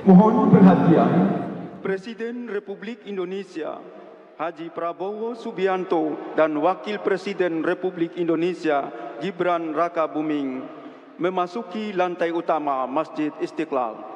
Mohon perhatian. Presiden Republik Indonesia Haji Prabowo Subianto dan Wakil Presiden Republik Indonesia Gibran Rakabuming memasuki lantai utama Masjid Istiqlal.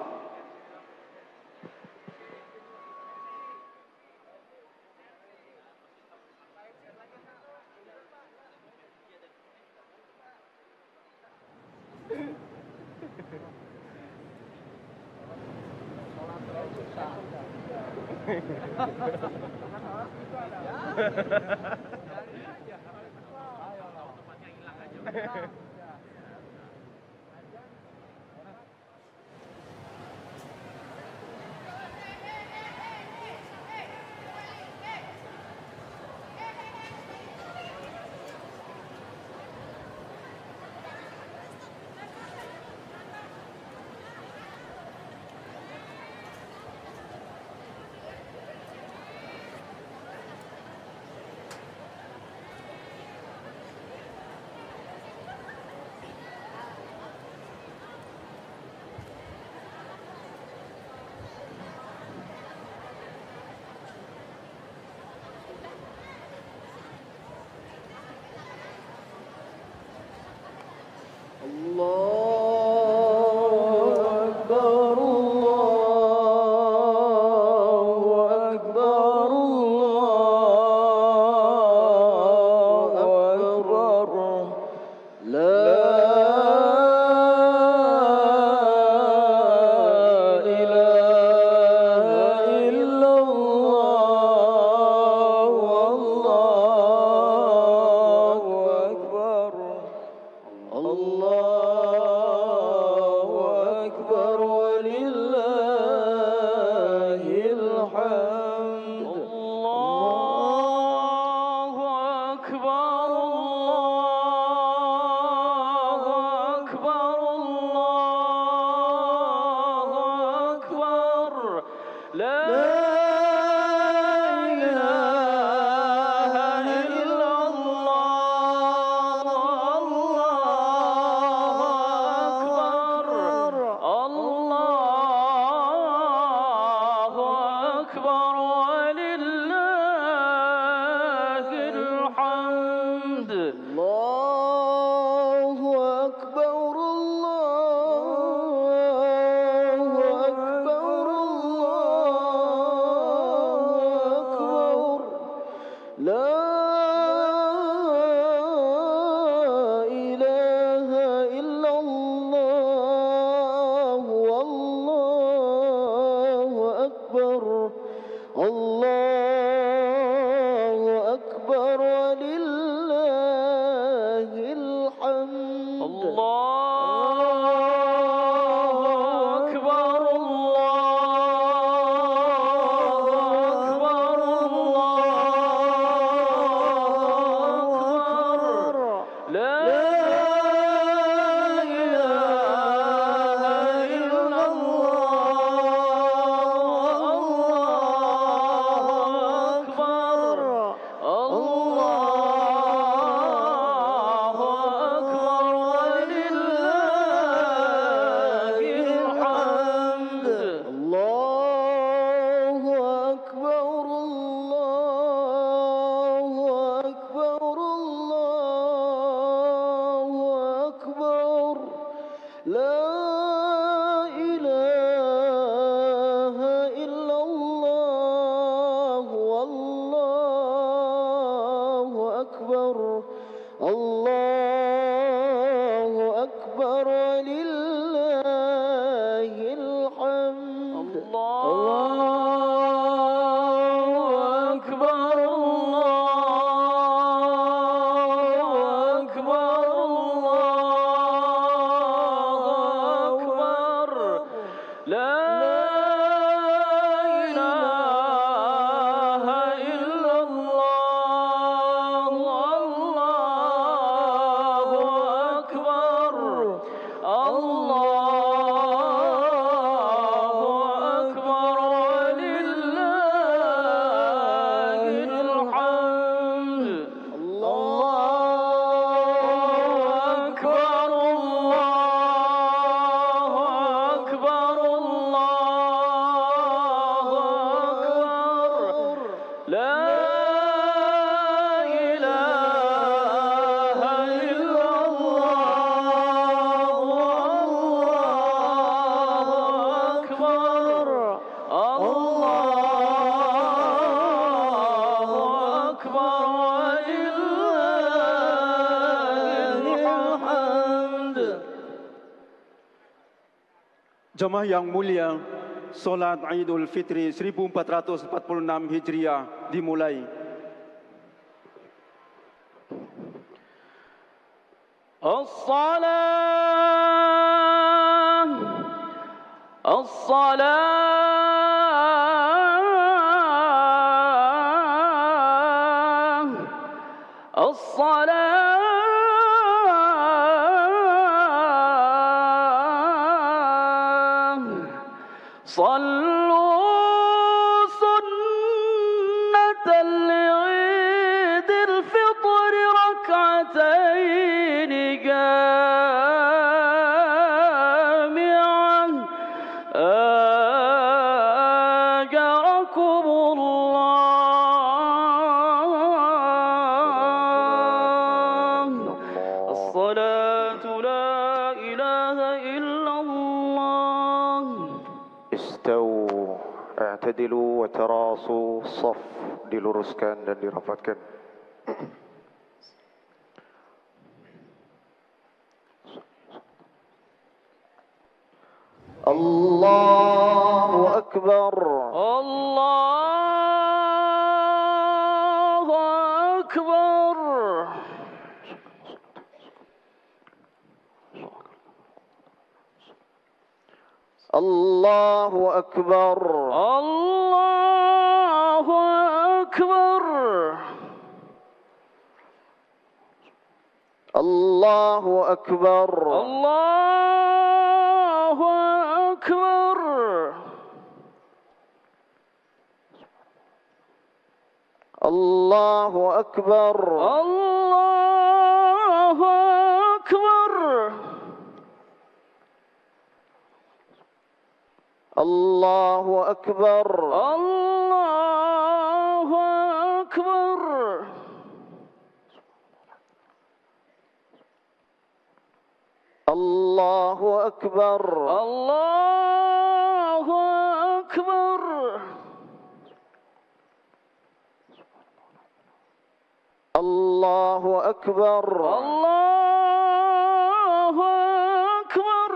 Jemaah yang mulia, Solat Idul Fitri 1446 Hijriah dimulai. صلوا سنة لعيد الفطر ركعتين جامعا أجركم الله. الصلاة لا إله إلا الله. Istau, i'tadilu wa tarasu, saf diluruskan dan dirapatkan. Allahu Akbar. Allahu Akbar. Allahu Akbar. Allahu Akbar. Allahu Akbar. Allahu Akbar. Allahu Akbar. Allahu Akbar. Allahu Akbar. Allahu Akbar. Allahu Akbar. Allahu Akbar. Allahu Akbar. Allahu Akbar.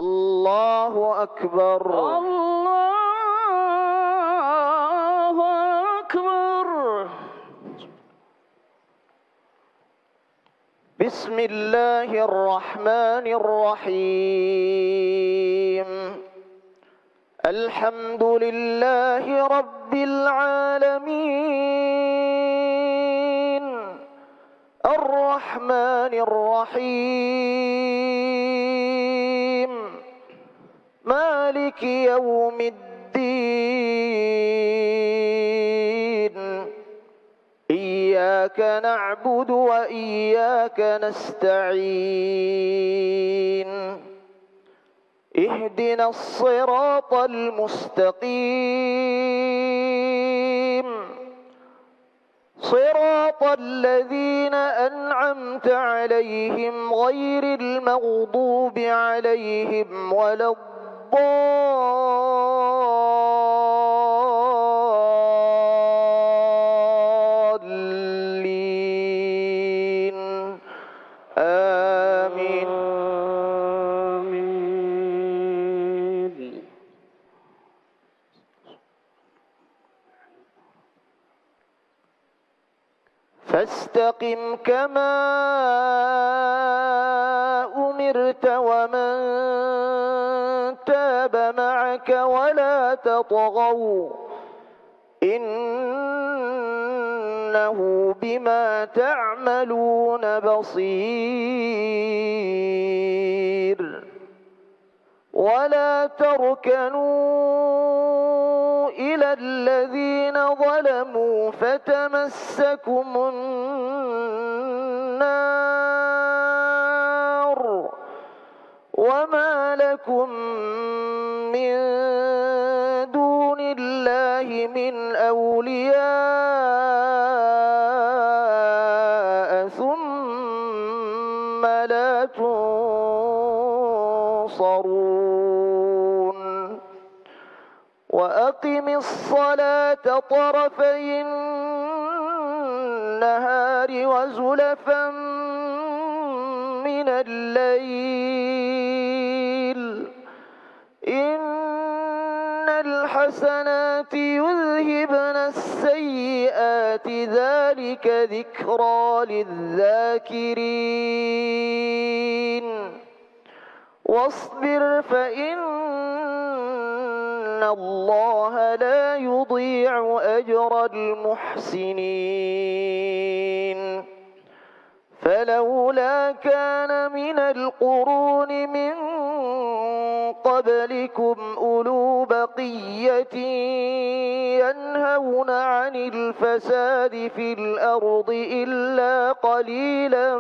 Allahu Akbar. Allahu Akbar. Bismillahirrahmanirrahim. Alhamdulillahi Rabbil Alamin. Ar-Rahmanir Rahim. Maliki Yawmiddin. Iyyaka na'budu wa iyyaka nasta'in. اهدنا الصراط المستقيم صراط الذين أنعمت عليهم غير المغضوب عليهم ولا الضالين. آمين. فاستقم كما أمرت ومن تاب معك ولا تطغوا إنه بما تعملون بصير. ولا تركنوا إلى الذين ظلموا فتمسكم النار وما لكم من دون الله من أولياء ثم لا تنصرون. وأقم الصلاة طرفي النهار وزلفا الليل إن الحسنات يذهبن السيئات ذلك ذكرى للذاكرين واصبر فإن الله لا يضيع أجر المحسنين فلولا كان من القرون من قبلكم أولو بقية ينهون عن الفساد في الأرض إلا قليلا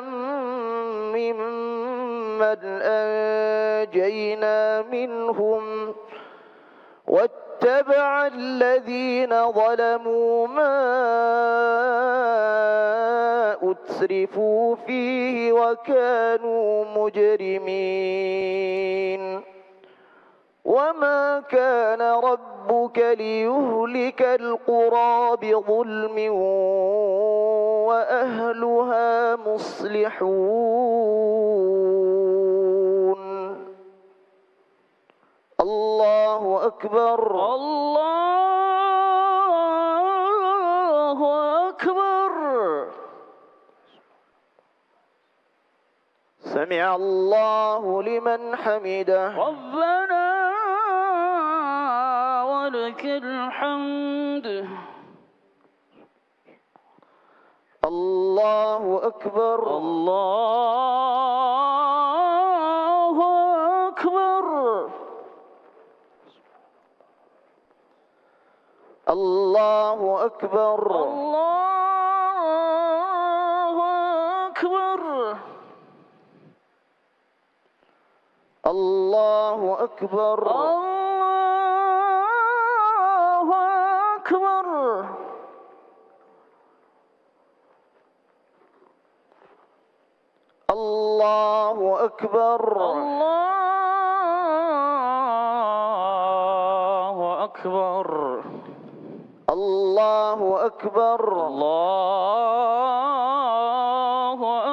ممن أنجينا منهم واتبع الذين ظلموا ما أترفوا فيه وكانوا مجرمين وما كان ربك ليهلك القرى بظلم وأهلها مصلحون الله أكبر الله أكبر. سمع الله لمن حمده ربنا ولك الحمد. الله أكبر الله أكبر. الله أكبر الله أكبر. الله أكبر الله أكبر. الله أكبر الله أكبر. الله أكبر الله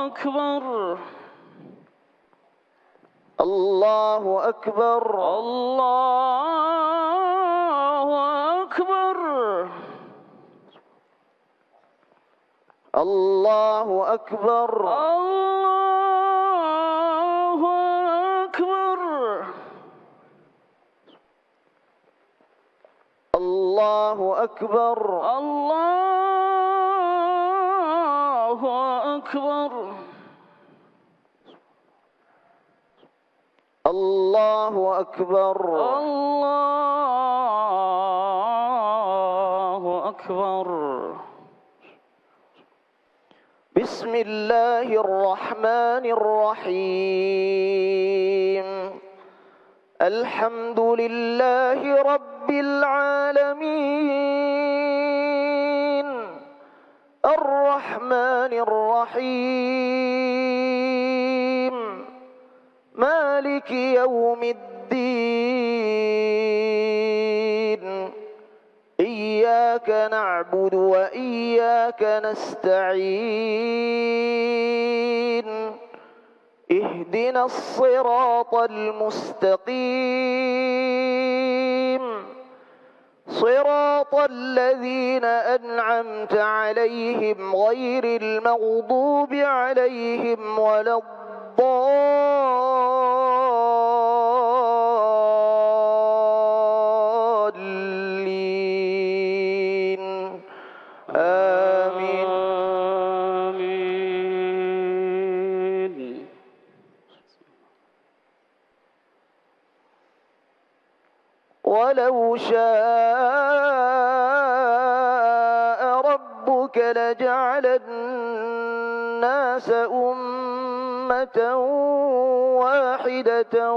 أكبر. الله أكبر الله أكبر. الله أكبر الله أكبر. الله أكبر الله أكبر. الله أكبر الله أكبر. بسم الله الرحمن الرحيم الحمد لله رب العالمين الرحمن الرحيم مالك يوم الدين إياك نعبد وإياك نستعين اهدنا الصراط المستقيم صراط الذين أنعمت عليهم غير المغضوب عليهم ولا الضالين آمين آمين. ولو شاء ربك لجعل الناس أمة واحدة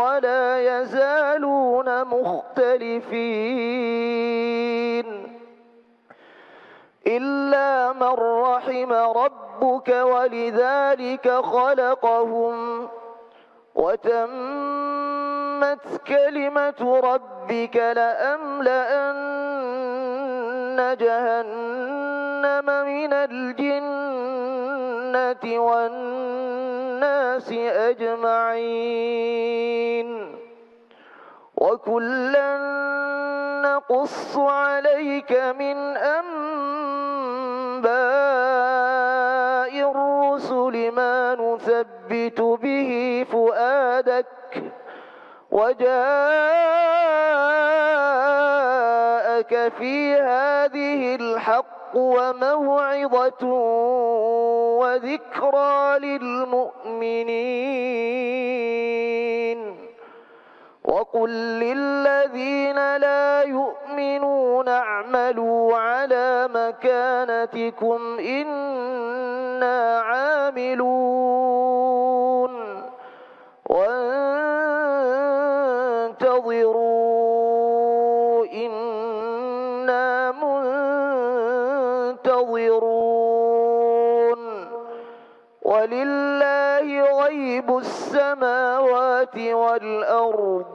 ولا يزالون مختلفين إلا من رحم ربك ولذلك خلقهم وتمت كلمة ربك لأملأن جهنم من الجنة والناس الناس أجمعين وكلا نقص عليك من أنباء الرسل ما نثبت به فؤادك وجاءك في هذه الحق وموعظة وذكرى للمؤمنين وقل للذين لا يؤمنون اعملوا على مكانتكم إنا عاملون وانتظروا إنا منتظرون ولله غيب السماوات والأرض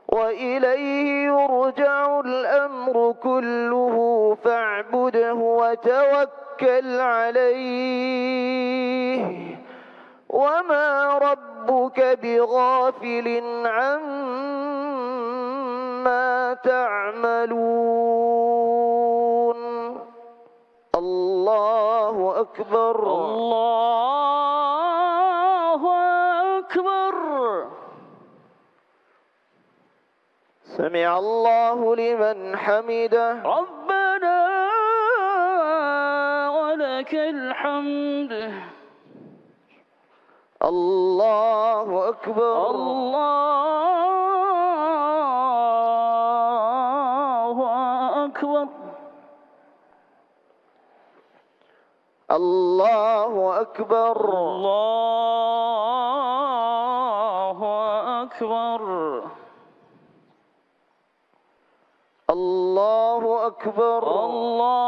وإليه يرجع الأمر كله فاعبده وتوكل عليه وما ربك بغافل عما تعملون الله أكبر الله أكبر. سمع الله لمن حمده ربنا ولك الحمد. الله أكبر الله أكبر. الله أكبر الله أكبر. الله أكبر الله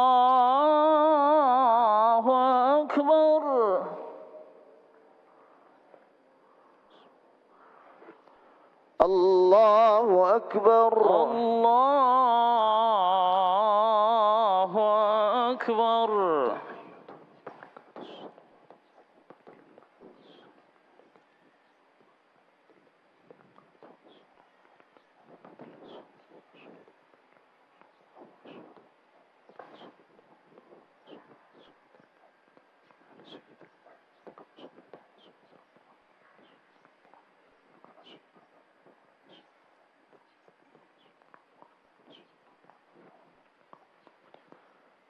أكبر. الله أكبر الله أكبر.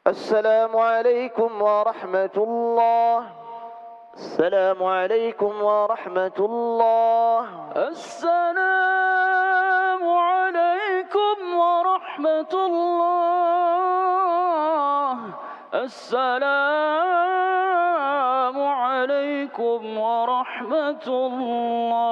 السلام عليكم ورحمة الله السلام عليكم ورحمة الله السلام عليكم ورحمة الله السلام عليكم ورحمة الله.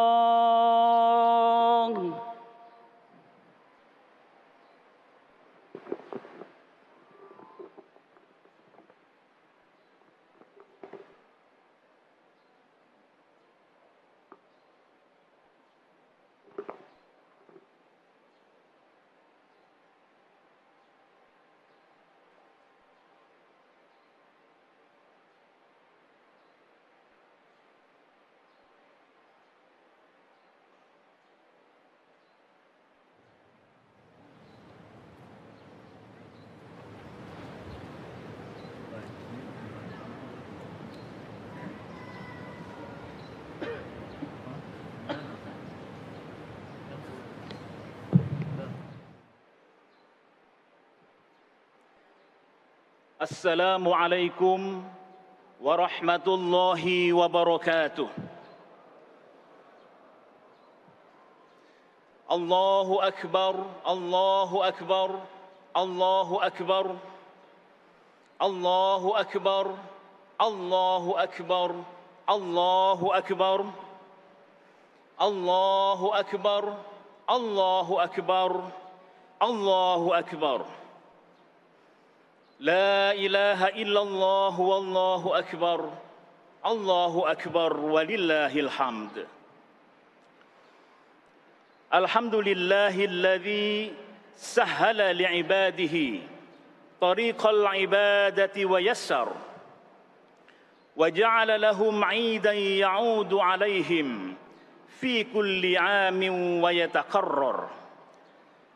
Assalamualaikum warahmatullahi wabarakatuh. Allahu akbar, Allahu akbar, Allahu akbar, Allahu akbar, Allahu akbar, Allahu akbar, Allahu akbar, Allahu akbar, Allahu akbar. La ilaha illallah wallahu akbar, Allahu akbar walillahil hamd. Alhamdulillahilladzi sahhala li'ibadihi tariqal ibadati wa yassar وجعل لهم عيدا يعود عليهم في كل عام ويتكرر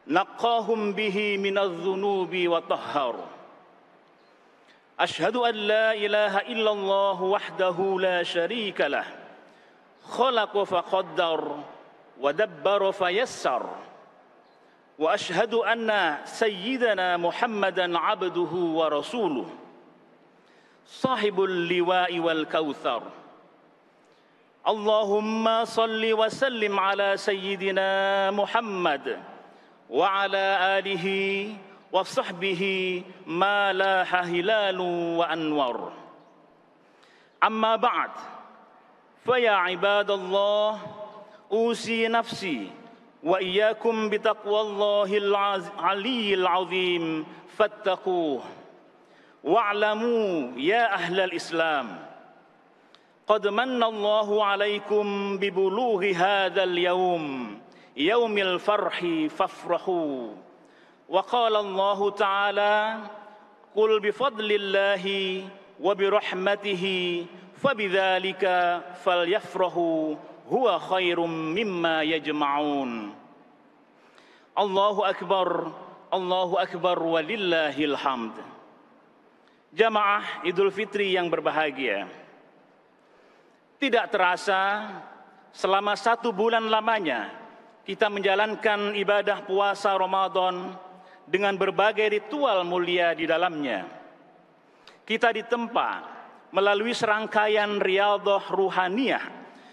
نقاهم به من الذنوب وطهر. أشهد أن لا إله إلا الله وحده لا شريك له خلق فقدر ودبر فيسر. وأشهد أن سيدنا محمدا عبده ورسوله صاحب اللواء والكوثر. اللهم صل وسلم على سيدنا محمد وعلى آله وصحبه ما لاح هلال وأنور. أما بعد، فيا عباد الله، أوصي نفسي وإياكم بتقوى الله العلي العظيم فاتقوه. واعلموا يا أهل الإسلام قد من الله عليكم ببلوغ هذا اليوم يوم الفرح فافرحوا. وقال الله تعالى: قل بفضل الله وبرحمته فبذلك فليفرحوا هو خير مما يجمعون. الله أكبر الله أكبر walillahil hamd. Jamaah Idul Fitri yang berbahagia, tidak terasa selama 1 bulan lamanya kita menjalankan ibadah puasa Ramadan dengan berbagai ritual mulia di dalamnya. Kita ditempa melalui serangkaian riyadhah ruhaniyah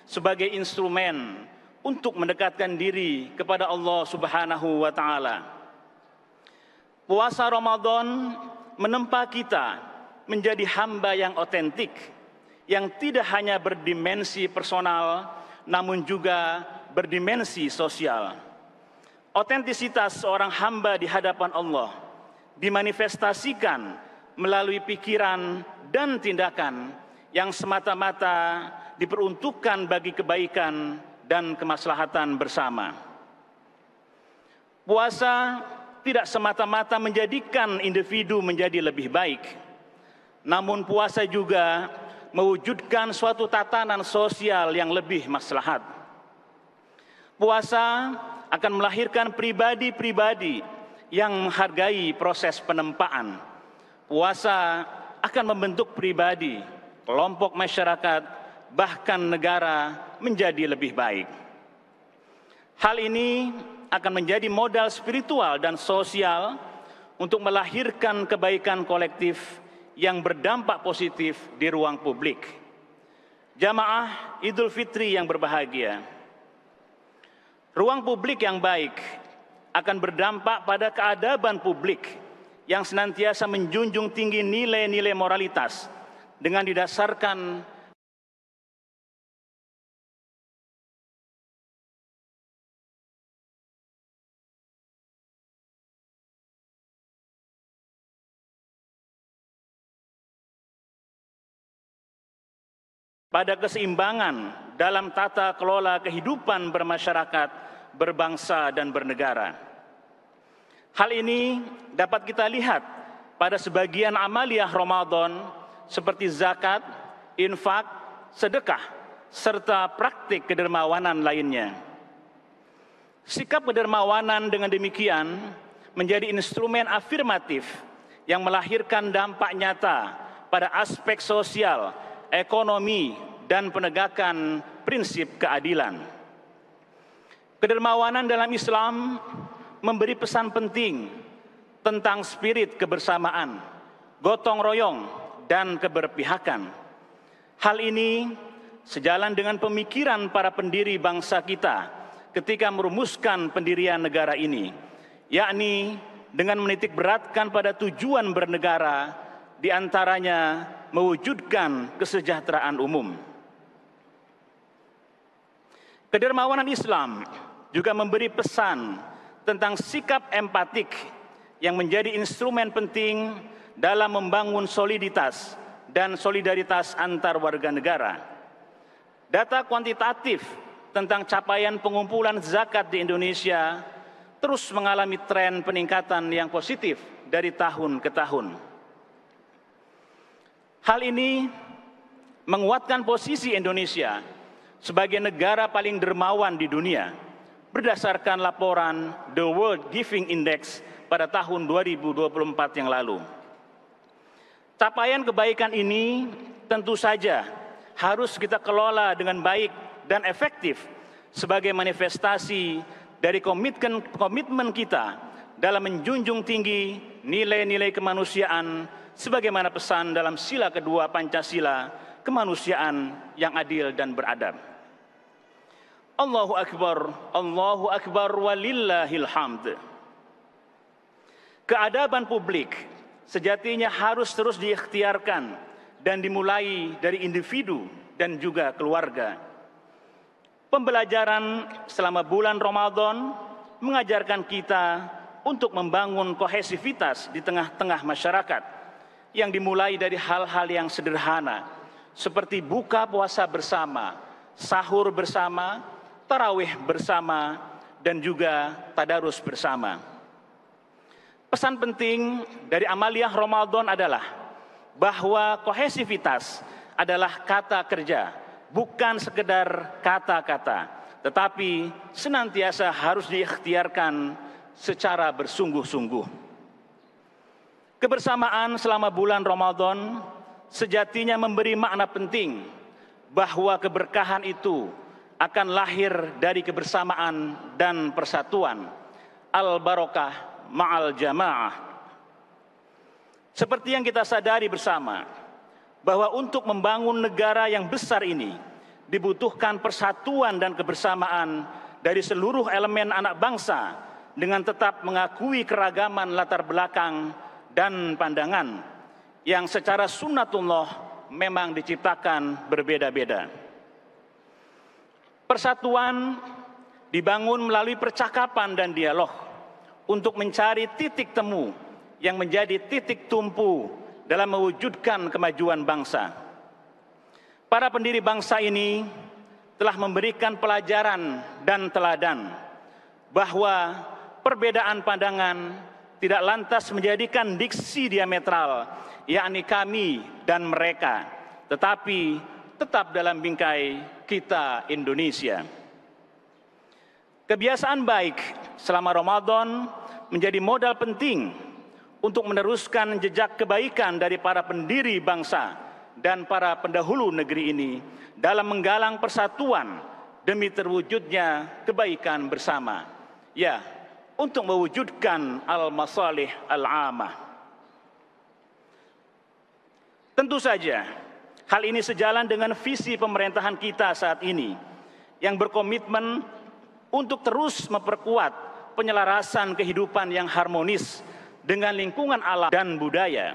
sebagai instrumen untuk mendekatkan diri kepada Allah Subhanahu wa Ta'ala. Puasa Ramadan menempa kita menjadi hamba yang otentik, yang tidak hanya berdimensi personal, namun juga berdimensi sosial. Otentisitas seorang hamba di hadapan Allah dimanifestasikan melalui pikiran dan tindakan yang semata-mata diperuntukkan bagi kebaikan dan kemaslahatan bersama. Puasa tidak semata-mata menjadikan individu menjadi lebih baik, namun puasa juga mewujudkan suatu tatanan sosial yang lebih maslahat. Puasa akan melahirkan pribadi-pribadi yang menghargai proses penempaan. Puasa akan membentuk pribadi, kelompok masyarakat, bahkan negara menjadi lebih baik. Hal ini akan menjadi modal spiritual dan sosial untuk melahirkan kebaikan kolektif yang berdampak positif di ruang publik. Jamaah Idul Fitri yang berbahagia, ruang publik yang baik akan berdampak pada keadaban publik yang senantiasa menjunjung tinggi nilai-nilai moralitas dengan didasarkan pada keseimbangan dalam tata kelola kehidupan bermasyarakat, berbangsa, dan bernegara. Hal ini dapat kita lihat pada sebagian amaliyah Ramadan seperti zakat, infak, sedekah, serta praktik kedermawanan lainnya. Sikap kedermawanan dengan demikian menjadi instrumen afirmatif yang melahirkan dampak nyata pada aspek sosial, ekonomi, dan penegakan prinsip keadilan. Kedermawanan dalam Islam memberi pesan penting tentang spirit kebersamaan, gotong royong, dan keberpihakan. Hal ini sejalan dengan pemikiran para pendiri bangsa kita ketika merumuskan pendirian negara ini, yakni dengan menitik beratkan pada tujuan bernegara, di antaranya mewujudkan kesejahteraan umum. Kedermawanan Islam juga memberi pesan tentang sikap empatik yang menjadi instrumen penting dalam membangun soliditas dan solidaritas antar warga negara. Data kuantitatif tentang capaian pengumpulan zakat di Indonesia terus mengalami tren peningkatan yang positif dari tahun ke tahun. Hal ini menguatkan posisi Indonesia sebagai negara paling dermawan di dunia berdasarkan laporan The World Giving Index pada tahun 2024 yang lalu. Capaian kebaikan ini tentu saja harus kita kelola dengan baik dan efektif sebagai manifestasi dari komitmen kita dalam menjunjung tinggi nilai-nilai kemanusiaan sebagaimana pesan dalam sila kedua Pancasila, kemanusiaan yang adil dan beradab. Allahu Akbar walillahil hamd. Keadaban publik sejatinya harus terus diikhtiarkan dan dimulai dari individu dan juga keluarga. Pembelajaran selama bulan Ramadan mengajarkan kita untuk membangun kohesivitas di tengah-tengah masyarakat yang dimulai dari hal-hal yang sederhana seperti buka puasa bersama, sahur bersama, tarawih bersama, dan juga tadarus bersama. Pesan penting dari amaliyah Ramadan adalah bahwa kohesivitas adalah kata kerja, bukan sekedar kata-kata, tetapi senantiasa harus diikhtiarkan secara bersungguh-sungguh. Kebersamaan selama bulan Ramadan sejatinya memberi makna penting bahwa keberkahan itu akan lahir dari kebersamaan dan persatuan. Al-Barokah ma'al jamaah. Seperti yang kita sadari bersama, bahwa untuk membangun negara yang besar ini dibutuhkan persatuan dan kebersamaan dari seluruh elemen anak bangsa dengan tetap mengakui keragaman latar belakang dan pandangan yang secara sunnatullah memang diciptakan berbeda-beda. Persatuan dibangun melalui percakapan dan dialog untuk mencari titik temu yang menjadi titik tumpu dalam mewujudkan kemajuan bangsa. Para pendiri bangsa ini telah memberikan pelajaran dan teladan bahwa perbedaan pandangan tidak lantas menjadikan diksi diametral, yakni kami dan mereka, tetapi tetap dalam bingkai kita Indonesia. Kebiasaan baik selama Ramadan menjadi modal penting untuk meneruskan jejak kebaikan dari para pendiri bangsa dan para pendahulu negeri ini dalam menggalang persatuan demi terwujudnya kebaikan bersama. Ya, untuk mewujudkan al-masalih al-amah. Tentu saja, hal ini sejalan dengan visi pemerintahan kita saat ini yang berkomitmen untuk terus memperkuat penyelarasan kehidupan yang harmonis dengan lingkungan alam dan budaya,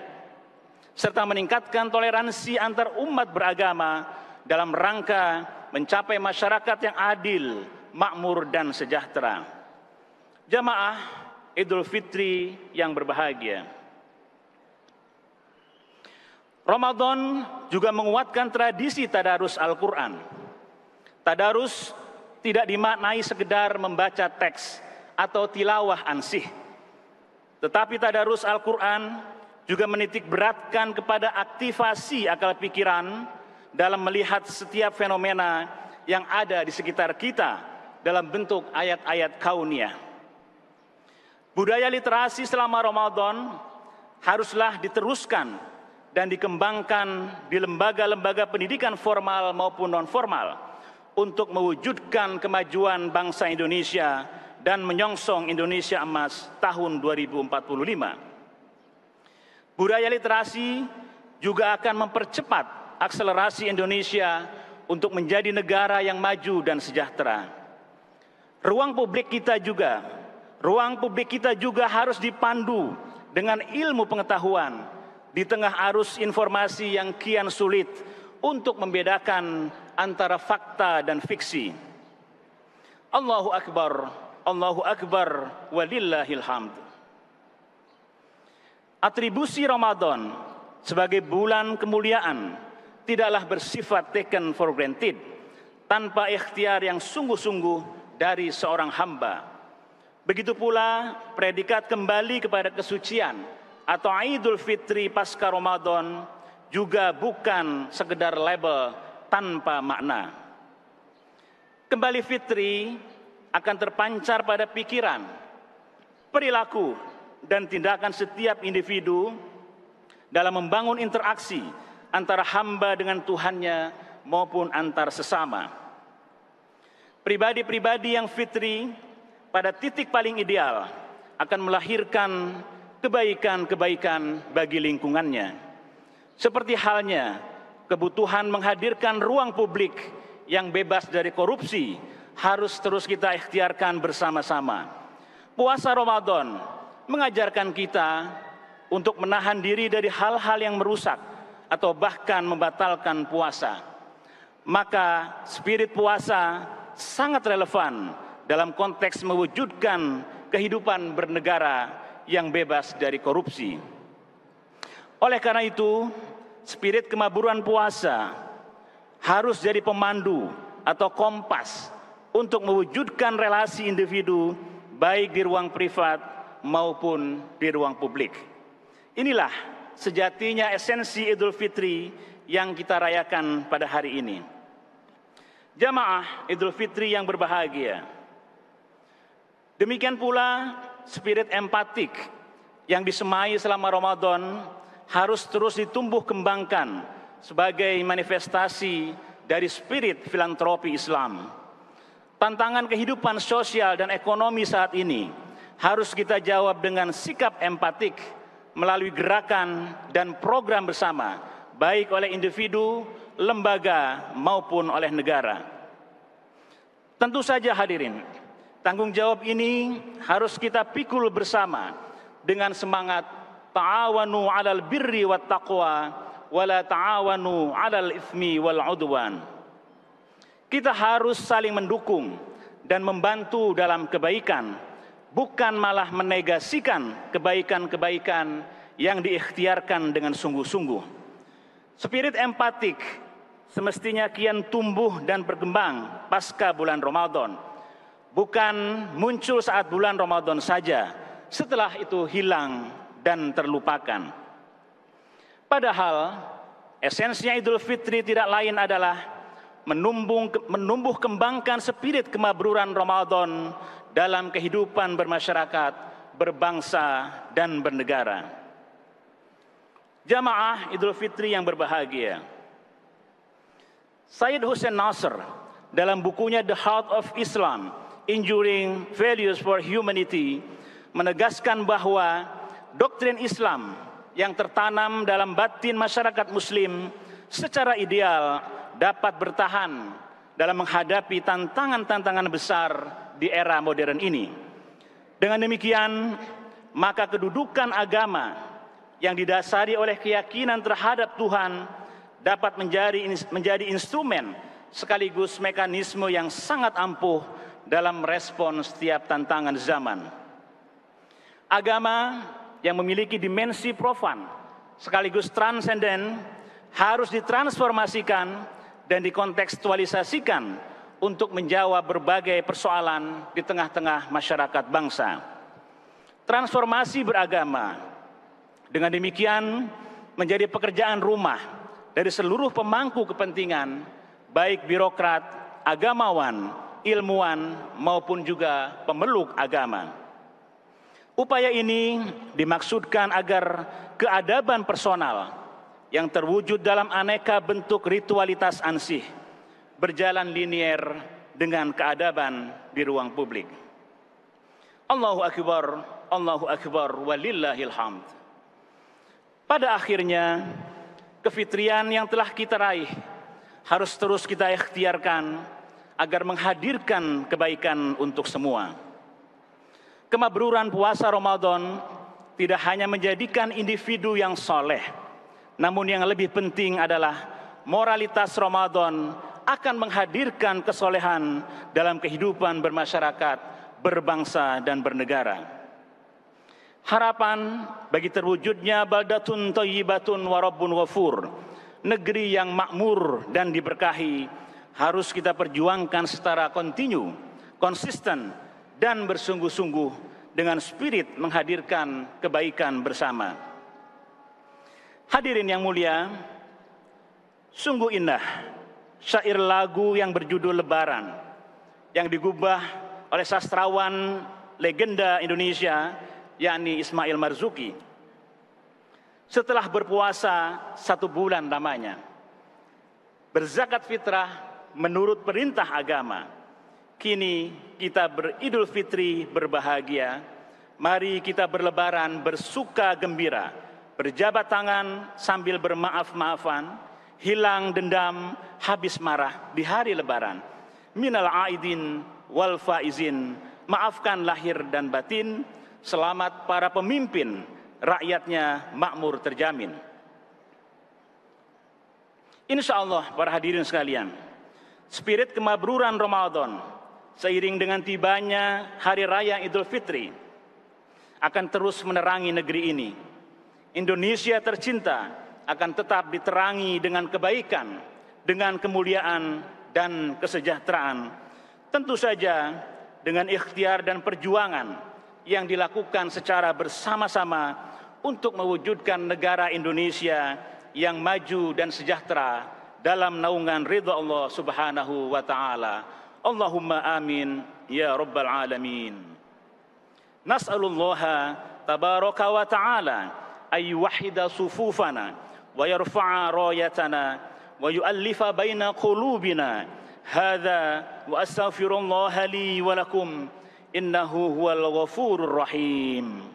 serta meningkatkan toleransi antar umat beragama dalam rangka mencapai masyarakat yang adil, makmur, dan sejahtera. Jamaah Idul Fitri yang berbahagia. Ramadan juga menguatkan tradisi tadarus Al-Quran. Tadarus tidak dimaknai sekedar membaca teks atau tilawah ansih, tetapi tadarus Al-Quran juga menitik beratkan kepada aktivasi akal pikiran dalam melihat setiap fenomena yang ada di sekitar kita dalam bentuk ayat-ayat kauniyah. Budaya literasi selama Ramadan haruslah diteruskan dan dikembangkan di lembaga-lembaga pendidikan formal maupun non-formal untuk mewujudkan kemajuan bangsa Indonesia dan menyongsong Indonesia Emas tahun 2045. Budaya literasi juga akan mempercepat akselerasi Indonesia untuk menjadi negara yang maju dan sejahtera. Ruang publik kita juga harus dipandu dengan ilmu pengetahuan di tengah arus informasi yang kian sulit untuk membedakan antara fakta dan fiksi. Allahu Akbar walillahil hamd. Atribusi Ramadan sebagai bulan kemuliaan tidaklah bersifat taken for granted tanpa ikhtiar yang sungguh-sungguh dari seorang hamba. Begitu pula predikat kembali kepada kesucian atau Idul Fitri pasca Ramadan juga bukan sekedar label tanpa makna. Kembali fitri akan terpancar pada pikiran, perilaku, dan tindakan setiap individu dalam membangun interaksi antara hamba dengan Tuhannya maupun antar sesama. Pribadi-pribadi yang fitri pada titik paling ideal akan melahirkan kebaikan-kebaikan bagi lingkungannya. Seperti halnya kebutuhan menghadirkan ruang publik yang bebas dari korupsi harus terus kita ikhtiarkan bersama-sama. Puasa Ramadan mengajarkan kita untuk menahan diri dari hal-hal yang merusak atau bahkan membatalkan puasa. Maka spirit puasa sangat relevan dalam konteks mewujudkan kehidupan bernegara yang bebas dari korupsi. Oleh karena itu, spirit kemaburan puasa harus jadi pemandu atau kompas untuk mewujudkan relasi individu baik di ruang privat maupun di ruang publik. Inilah sejatinya esensi Idul Fitri yang kita rayakan pada hari ini. Jamaah Idul Fitri yang berbahagia. Demikian pula spirit empatik yang disemai selama Ramadan harus terus ditumbuh kembangkan sebagai manifestasi dari spirit filantropi Islam. Tantangan kehidupan sosial dan ekonomi saat ini harus kita jawab dengan sikap empatik melalui gerakan dan program bersama, baik oleh individu, lembaga, maupun oleh negara. Tentu saja hadirin, tanggung jawab ini harus kita pikul bersama dengan semangat ta'awanu 'alal birri wat taqwa wa la ta'awanu 'alal itsmi wal 'udwan. Kita harus saling mendukung dan membantu dalam kebaikan, bukan malah menegasikan kebaikan-kebaikan yang diikhtiarkan dengan sungguh-sungguh. Spirit empatik semestinya kian tumbuh dan berkembang pasca bulan Ramadan, bukan muncul saat bulan Ramadan saja, setelah itu hilang dan terlupakan. Padahal esensinya Idul Fitri tidak lain adalah menumbuh kembangkan spirit kemabruran Ramadan dalam kehidupan bermasyarakat, berbangsa, dan bernegara. Jamaah Idul Fitri yang berbahagia, Syed Hussein Nasr dalam bukunya The Heart of Islam, Enduring Values for Humanity menegaskan bahwa doktrin Islam yang tertanam dalam batin masyarakat Muslim secara ideal dapat bertahan dalam menghadapi tantangan-tantangan besar di era modern ini. Dengan demikian, maka kedudukan agama yang didasari oleh keyakinan terhadap Tuhan dapat menjadi instrumen sekaligus mekanisme yang sangat ampuh dalam merespon setiap tantangan zaman. Agama yang memiliki dimensi profan sekaligus transenden harus ditransformasikan dan dikontekstualisasikan untuk menjawab berbagai persoalan di tengah-tengah masyarakat bangsa. Transformasi beragama dengan demikian menjadi pekerjaan rumah dari seluruh pemangku kepentingan, baik birokrat, agamawan, ilmuwan, maupun juga pemeluk agama. Upaya ini dimaksudkan agar keadaban personal yang terwujud dalam aneka bentuk ritualitas ansih berjalan linier dengan keadaban di ruang publik. Allahu Akbar, walillahil hamd. Pada akhirnya, kefitrian yang telah kita raih harus terus kita ikhtiarkan agar menghadirkan kebaikan untuk semua. Kemabruran puasa Ramadan tidak hanya menjadikan individu yang soleh, namun yang lebih penting adalah moralitas Ramadan akan menghadirkan kesolehan dalam kehidupan bermasyarakat, berbangsa, dan bernegara. Harapan bagi terwujudnya baldatun thayyibatun wa rabbun ghafur, negeri yang makmur dan diberkahi, harus kita perjuangkan secara kontinu, konsisten, dan bersungguh-sungguh dengan spirit menghadirkan kebaikan bersama. Hadirin yang mulia, Sungguh indah syair lagu yang berjudul Lebaran yang digubah oleh sastrawan legenda Indonesia yakni Ismail Marzuki. Setelah berpuasa 1 bulan lamanya, berzakat fitrah menurut perintah agama, kini kita beridul fitri berbahagia. Mari kita berlebaran bersuka gembira, berjabat tangan sambil bermaaf-maafan, hilang dendam, habis marah di hari lebaran. Minal aidin wal faizin, maafkan lahir dan batin, selamat para pemimpin, rakyatnya makmur terjamin. Insya Allah para hadirin sekalian, spirit kemabruran Ramadan seiring dengan tibanya Hari Raya Idul Fitri akan terus menerangi negeri ini. Indonesia tercinta akan tetap diterangi dengan kebaikan, dengan kemuliaan dan kesejahteraan. Tentu saja dengan ikhtiar dan perjuangan yang dilakukan secara bersama-sama untuk mewujudkan negara Indonesia yang maju dan sejahtera dalam naungan ridha Allah Subhanahu wa taala. Allahumma amin ya rabbal alamin. Nas'alullaha tabaraka wa ta'ala ay yuwahhida sufufana wa yarfa'a rayatana wa yu'allifa baina qulubina. Hadza wa astaghfirullaha li wa lakum innahu huwal ghafurur rahim.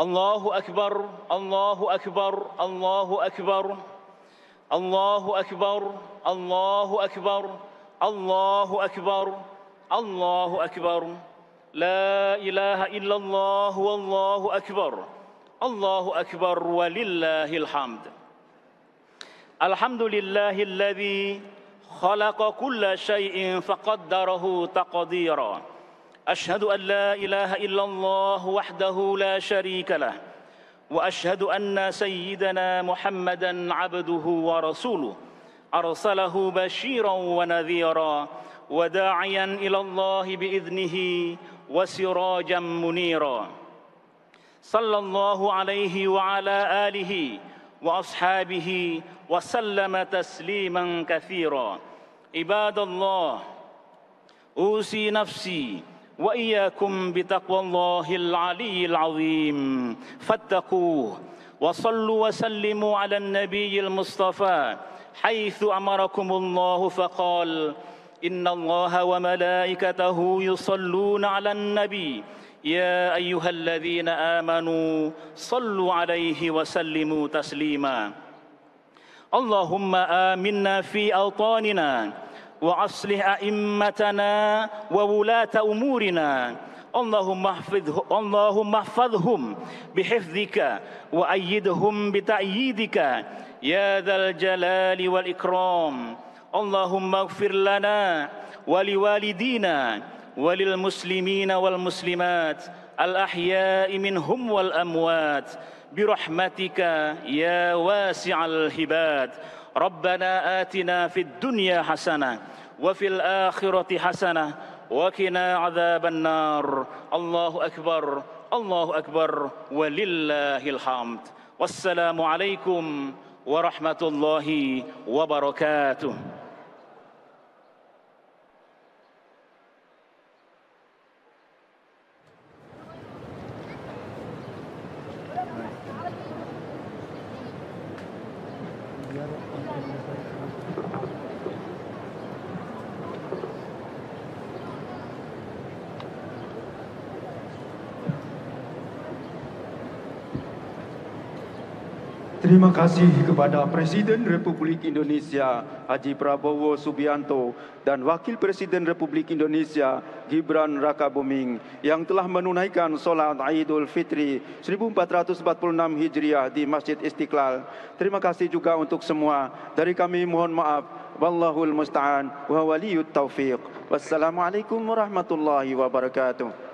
Allahu akbar, Allahu akbar, Allahu akbar, Allahu akbar, Allahu akbar, Allahu akbar, Allahu akbar. La ilaha illallah wallahu akbar. Allahu akbar walillahil hamd. Alhamdulillahilladzi khalaqa kulla syai'in faqaddarahu taqdira. أشهد أن لا إله إلا الله وحده لا شريك له وأشهد أن سيدنا محمدًا عبده ورسوله أرسله بشيرًا ونذيرًا وداعيًا إلى الله بإذنه وسراجًا منيرًا صلى الله عليه وعلى آله وأصحابه وسلم تسليمًا كثيرًا عباد الله أوصي نفسي وإياكم بتقوى الله العلي العظيم فاتقوه وصلوا وسلموا على النبي المصطفى حيث أمركم الله فقال إن الله وملائكته يصلون على النبي يا أيها الذين آمنوا صلوا عليه وسلموا تسليما اللهم آمنا في أوطاننا وأصلح أئمتنا وولاة أمورنا اللهم احفظهم بحفظك وأيدهم بتأييدك يا ذا الجلال والإكرام اللهم اغفر لنا ولوالدينا وللمسلمين والمسلمات الأحياء منهم والأموات برحمتك يا واسع الهبات ربنا آتنا في الدنيا حسنة وفي الآخرة حسنة وقنا عذاب النار الله أكبر ولله الحمد والسلام عليكم ورحمة الله وبركاته. Terima kasih kepada Presiden Republik Indonesia Haji Prabowo Subianto dan Wakil Presiden Republik Indonesia Gibran Rakabuming yang telah menunaikan solat Idul Fitri 1446 Hijriah di Masjid Istiqlal. Terima kasih juga untuk semua. Dari kami mohon maaf. Wallahul musta'an wa waliyut taufiq. Wassalamualaikum warahmatullahi wabarakatuh.